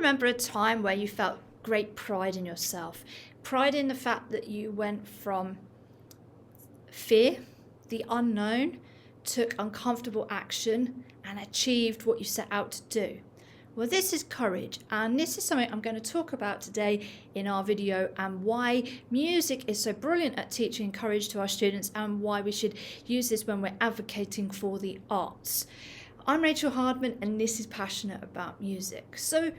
remember a time where you felt great pride in yourself? Pride in the fact that you went from fear, the unknown, took uncomfortable action and achieved what you set out to do. Well, this is courage, and this is something I'm going to talk about today in our video, and why music is so brilliant at teaching courage to our students, and why we should use this when we're advocating for the arts. I'm Rachel Hardman, and this is Passionate About Music. So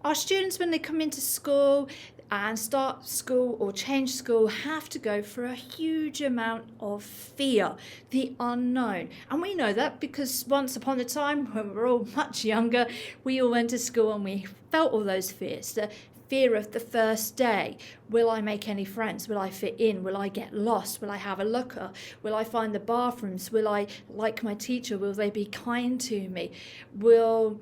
our students, when they come into school and start school or change school, have to go through a huge amount of fear, the unknown. And we know that because once upon a time, when we were all much younger, we all went to school and we felt all those fears. The fear of the first day. Will I make any friends? Will I fit in? Will I get lost? Will I have a looker? Will I find the bathrooms? Will I like my teacher? Will they be kind to me? Will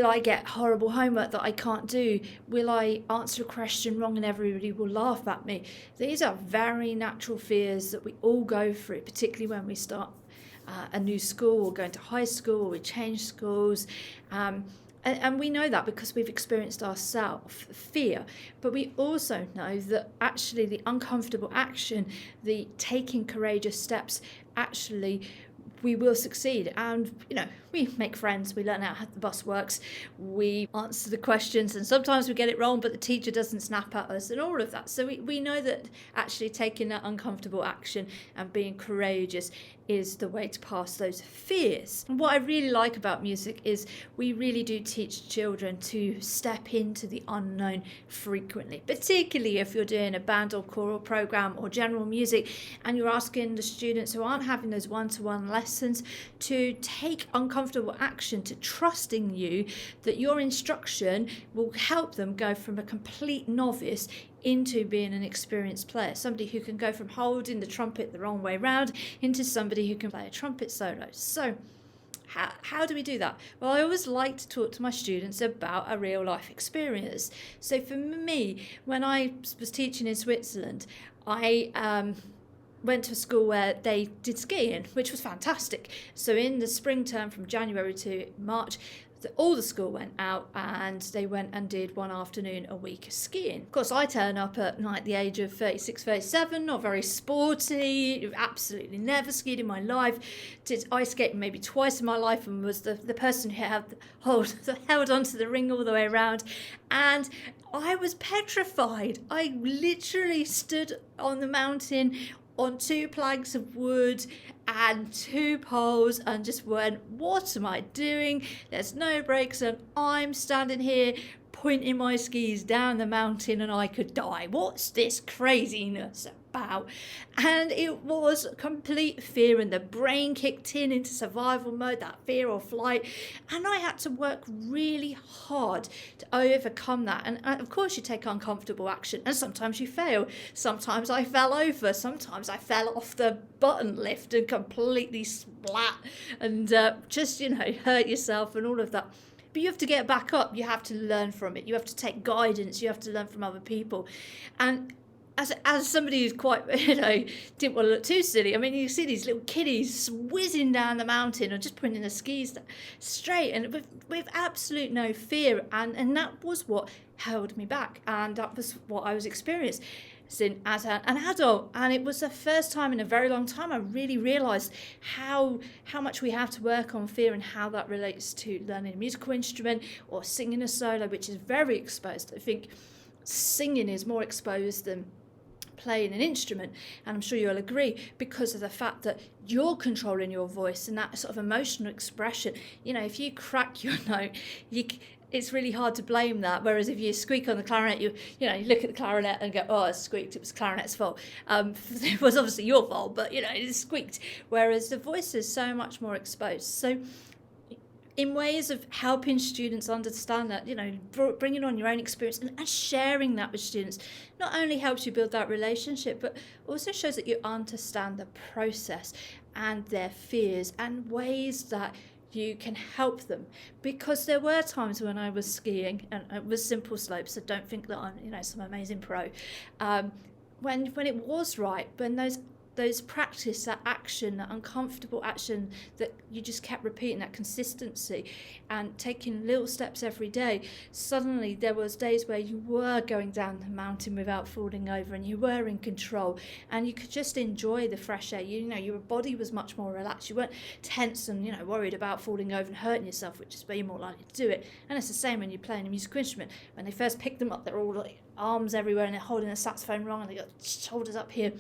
I get horrible homework that I can't do? Will I answer a question wrong and everybody will laugh at me? These are very natural fears that we all go through, particularly when we start a new school or going to high school, or we change schools. And we know that because we've experienced ourselves fear. But we also know that actually the uncomfortable action, the taking courageous steps, actually we will succeed. And we make friends, we learn how the bus works, we answer the questions, and sometimes we get it wrong, but the teacher doesn't snap at us and all of that. So we know that actually taking that uncomfortable action and being courageous is the way to pass those fears. And what I really like about music is we really do teach children to step into the unknown frequently, particularly if you're doing a band or choral program or general music, and you're asking the students who aren't having those one-to-one lessons to take uncomfortable action, to trusting you that your instruction will help them go from a complete novice into being an experienced player, somebody who can go from holding the trumpet the wrong way round into somebody who can play a trumpet solo. So how do we do that? Well, I always like to talk to my students about a real life experience. So for me, when I was teaching in Switzerland, I went to a school where they did skiing, which was fantastic. So in the spring term from January to March, all the school went out and they went and did one afternoon a week skiing. Of course, I turn up at night, the age of 36, 37, not very sporty, absolutely never skied in my life, did ice skating maybe twice in my life, and was the person who held onto the ring all the way around. And I was petrified. I literally stood on the mountain on 2 planks of wood and 2 poles and just went, what am I doing? There's no brakes and I'm standing here pointing my skis down the mountain and I could die. What's this craziness about? And it was complete fear, and the brain kicked into survival mode, that fear or flight, and I had to work really hard to overcome that. And of course you take uncomfortable action, and sometimes you fail. Sometimes I fell over, sometimes I fell off the button lift and completely splat and just hurt yourself and all of that. But you have to get back up. You have to learn from it. You have to take guidance. You have to learn from other people. And as somebody who's quite, didn't want to look too silly, I mean, you see these little kiddies whizzing down the mountain or just pointing the skis straight and with absolute no fear. And that was what held me back. And that was what I was experiencing as an adult. And it was the first time in a very long time I really realised how much we have to work on fear, and how that relates to learning a musical instrument or singing a solo, which is very exposed. I think singing is more exposed than playing an instrument, and I'm sure you'll agree, because of the fact that you're controlling your voice and that sort of emotional expression. If you crack your note, it's really hard to blame that. Whereas if you squeak on the clarinet, you look at the clarinet and go, oh, it squeaked, it was clarinet's fault. It was obviously your fault, but it squeaked. Whereas the voice is so much more exposed. So in ways of helping students understand that, bringing on your own experience and sharing that with students not only helps you build that relationship, but also shows that you understand the process and their fears and ways that you can help them. Because there were times when I was skiing, and it was simple slopes, so don't think that I'm some amazing pro, when it was right, when those those practice, that action, that uncomfortable action that you just kept repeating, that consistency and taking little steps every day, suddenly there was days where you were going down the mountain without falling over and you were in control and you could just enjoy the fresh air. You know, your body was much more relaxed. You weren't tense and, worried about falling over and hurting yourself, which is where you're more likely to do it. And it's the same when you're playing a musical instrument. When they first pick them up, they're all like arms everywhere and they're holding the saxophone wrong and they got shoulders up here.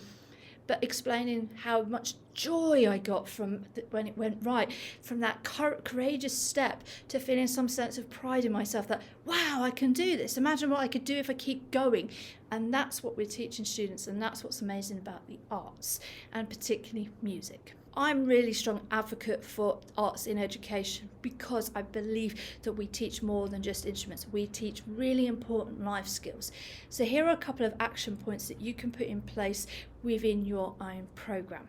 But explaining how much joy I got from when it went right, from that courageous step to feeling some sense of pride in myself that, wow, I can do this. Imagine what I could do if I keep going. And that's what we're teaching students, and that's what's amazing about the arts, and particularly music. I'm really strong advocate for arts in education because I believe that we teach more than just instruments. We teach really important life skills. So here are a couple of action points that you can put in place within your own programme.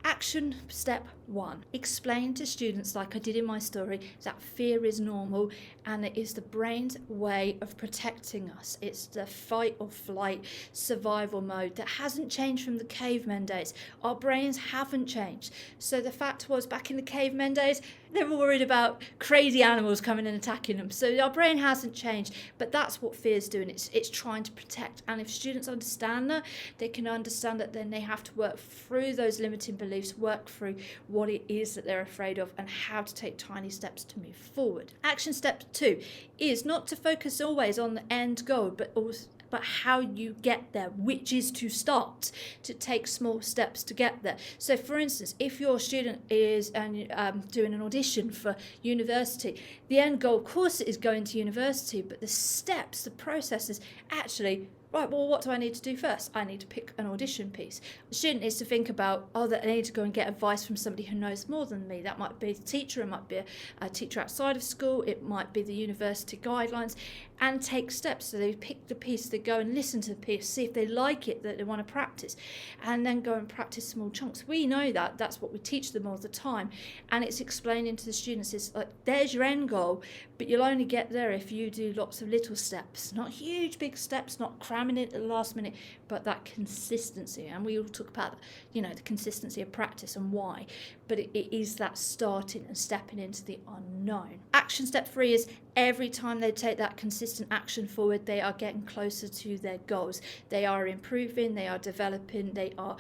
Action step 1, explain to students, like I did in my story, that fear is normal and it is the brain's way of protecting us. It's the fight or flight survival mode that hasn't changed from the cavemen days. Our brains haven't changed. So the fact was, back in the cavemen days, they were worried about crazy animals coming and attacking them. So our brain hasn't changed, but that's what fear's doing. It's trying to protect. And if students understand that, they can understand that then they have to work through those limiting beliefs, work through what it is that they're afraid of and how to take tiny steps to move forward. Action step 2 is not to focus always on the end goal, but how you get there, which is to start, to take small steps to get there. So for instance, if your student is doing an audition for university, the end goal, of course, is going to university, but the steps, the process is actually, right, well, what do I need to do first? I need to pick an audition piece. The student needs to think about, that I need to go and get advice from somebody who knows more than me. That might be the teacher, it might be a teacher outside of school, it might be the university guidelines, and take steps. So they pick the piece, they go and listen to the piece, see if they like it, that they want to practice, and then go and practice small chunks. We know that, that's what we teach them all the time. And it's explaining to the students, it's like, there's your end goal, but you'll only get there if you do lots of little steps, not huge big steps, not cramming it at the last minute, but that consistency. And we all talk about, the consistency of practice and why, but it is that starting and stepping into the unknown. Action step 3 is every time they take that consistent action forward, they are getting closer to their goals. They are improving, they are developing, they are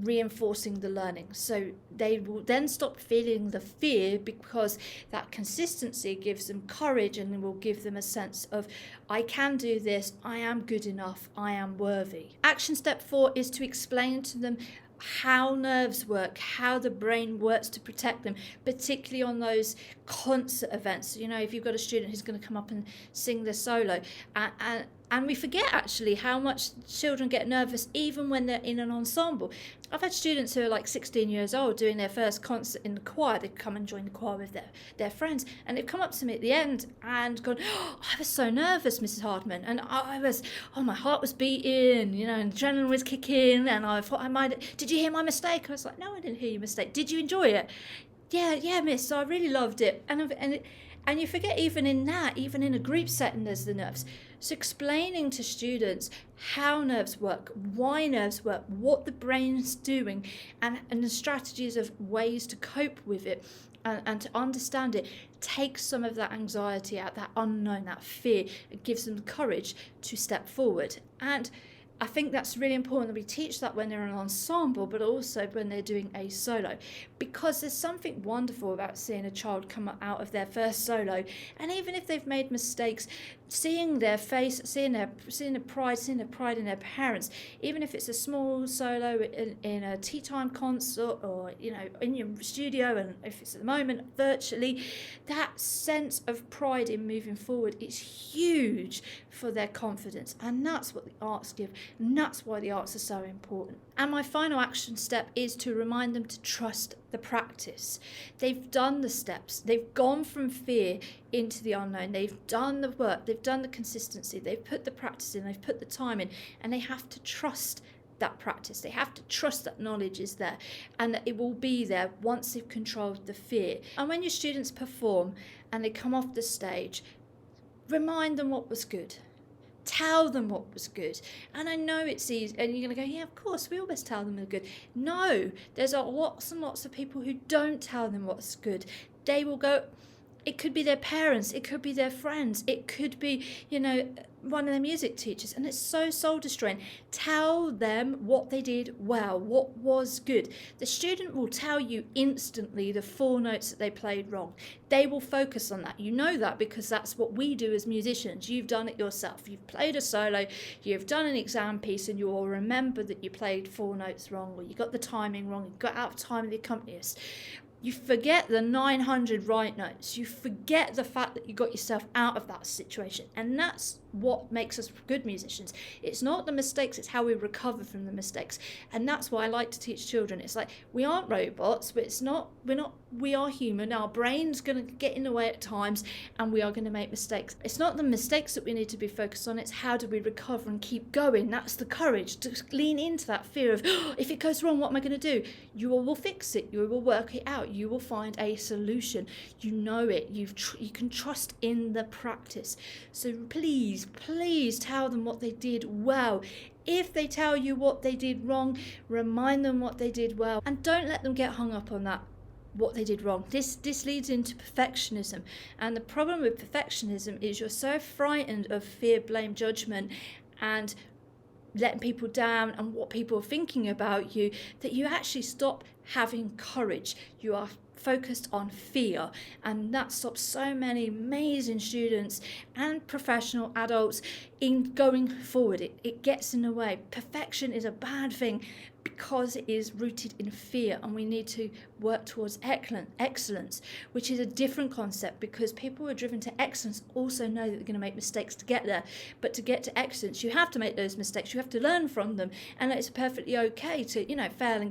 reinforcing the learning. So they will then stop feeling the fear, because that consistency gives them courage and will give them a sense of, I can do this, I am good enough, I am worthy. Action step 4 is to explain to them how nerves work, how the brain works to protect them, particularly on those concert events. If you've got a student who's going to come up and sing the solo, and we forget actually how much children get nervous even when they're in an ensemble. I've had students who are like 16 years old doing their first concert in the choir. They've come and joined the choir with their friends, and they've come up to me at the end and gone, I was so nervous, Mrs. Hardman, and my heart was beating, and adrenaline was kicking, and I thought did you hear my mistake? I was like, no, I didn't hear your mistake. Did you enjoy it? Yeah, miss, I really loved it. And you forget, even in a group setting, there's the nerves. So explaining to students how nerves work, why nerves work, what the brain's doing, and the strategies of ways to cope with it and to understand it, takes some of that anxiety out, that unknown, that fear. It gives them the courage to step forward. And I think that's really important that we teach that when they're in an ensemble, but also when they're doing a solo, because there's something wonderful about seeing a child come out of their first solo, and even if they've made mistakes, seeing their face, seeing the pride in their parents, even if it's a small solo in a tea time concert, or in your studio, and if it's at the moment virtually, that sense of pride in moving forward is huge for their confidence, and that's what the arts give, and that's why the arts are so important. And my final action step is to remind them to trust the practice. They've done the steps, they've gone from fear into the unknown, they've done the work, they've done the consistency, they've put the practice in, they've put the time in, and they have to trust that practice. They have to trust that knowledge is there and that it will be there once they've controlled the fear. And when your students perform and they come off the stage, remind them what was good. Tell them what was good. And I know it's easy, and you're going to go, yeah, of course, we always tell them they're good. No, there's lots and lots of people who don't tell them what's good. They will go, it could be their parents, it could be their friends, it could be, one of their music teachers, and it's so soul destroying. Tell them what they did well, what was good. The student will tell you instantly the 4 notes that they played wrong. They will focus on that. You know that because that's what we do as musicians. You've done it yourself. You've played a solo, you've done an exam piece, and you will remember that you played 4 notes wrong, or you got the timing wrong, you got out of time with the accompanist. You forget the 900 right notes. You forget the fact that you got yourself out of that situation. And that's what makes us good musicians. It's not the mistakes, it's how we recover from the mistakes. And that's why I like to teach children. It's like, we aren't robots, but we are human. Our brain's going to get in the way at times, and we are going to make mistakes. It's not the mistakes that we need to be focused on, it's how do we recover and keep going. That's the courage to lean into that fear of, if it goes wrong, what am I going to do? You will fix it. You will work it out. You will find a solution. You know it. You can trust in the practice. So please tell them what they did well. If they tell you what they did wrong, remind them what they did well, and don't let them get hung up on that, what they did wrong. This leads into perfectionism, and the problem with perfectionism is you're so frightened of fear, blame, judgment, and letting people down and what people are thinking about you, that you actually stop having courage. You are focused on fear, and that stops so many amazing students and professional adults in going forward. It gets in the way. Perfection is a bad thing because it is rooted in fear, and we need to work towards excellence, which is a different concept, because people who are driven to excellence also know that they're going to make mistakes to get there. But to get to excellence, you have to make those mistakes, you have to learn from them, and it's perfectly okay to fail and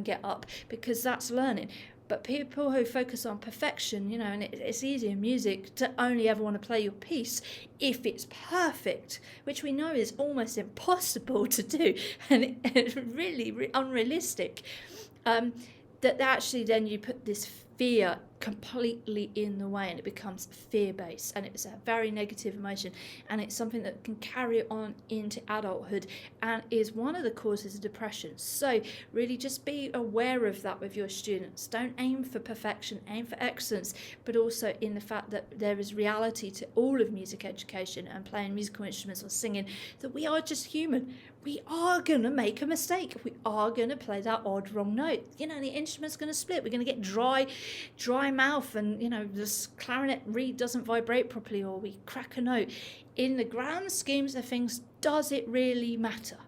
get up, because that's learning. But people who focus on perfection, and it's easy in music to only ever want to play your piece if it's perfect, which we know is almost impossible to do, and it's really unrealistic. That actually then you put this fear completely in the way, and it becomes fear-based, and it's a very negative emotion, and it's something that can carry on into adulthood and is one of the causes of depression. So really just be aware of that with your students. Don't aim for perfection, aim for excellence, but also in the fact that there is reality to all of music education and playing musical instruments or singing, that we are just human. We are going to make a mistake. We are going to play that odd wrong note. The instrument's going to split. We're going to get dry mouth, and this clarinet reed doesn't vibrate properly, or we crack a note. In the grand schemes of things, does it really matter?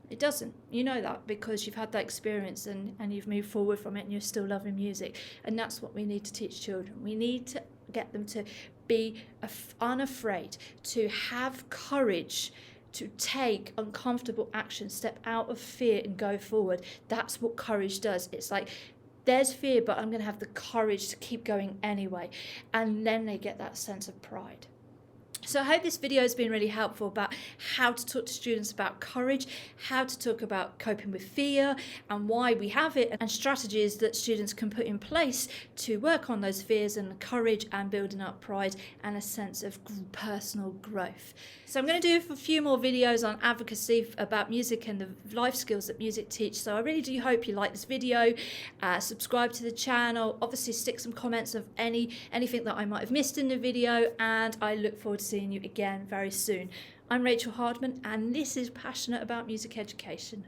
It doesn't. You know that because you've had that experience, and you've moved forward from it, and you're still loving music. And that's what we need to teach children. We need to get them to be unafraid, to have courage, to take uncomfortable action, step out of fear and go forward. That's what courage does. It's like, there's fear, but I'm going to have the courage to keep going anyway. And then they get that sense of pride. So I hope this video has been really helpful about how to talk to students about courage, how to talk about coping with fear and why we have it, and strategies that students can put in place to work on those fears and courage and building up pride and a sense of personal growth. So I'm going to do a few more videos on advocacy about music and the life skills that music teach. So I really do hope you like this video. Subscribe to the channel. Obviously stick some comments of anything that I might have missed in the video, and I look forward to seeing you again very soon. I'm Rachel Hardman, and this is Passionate About Music Education.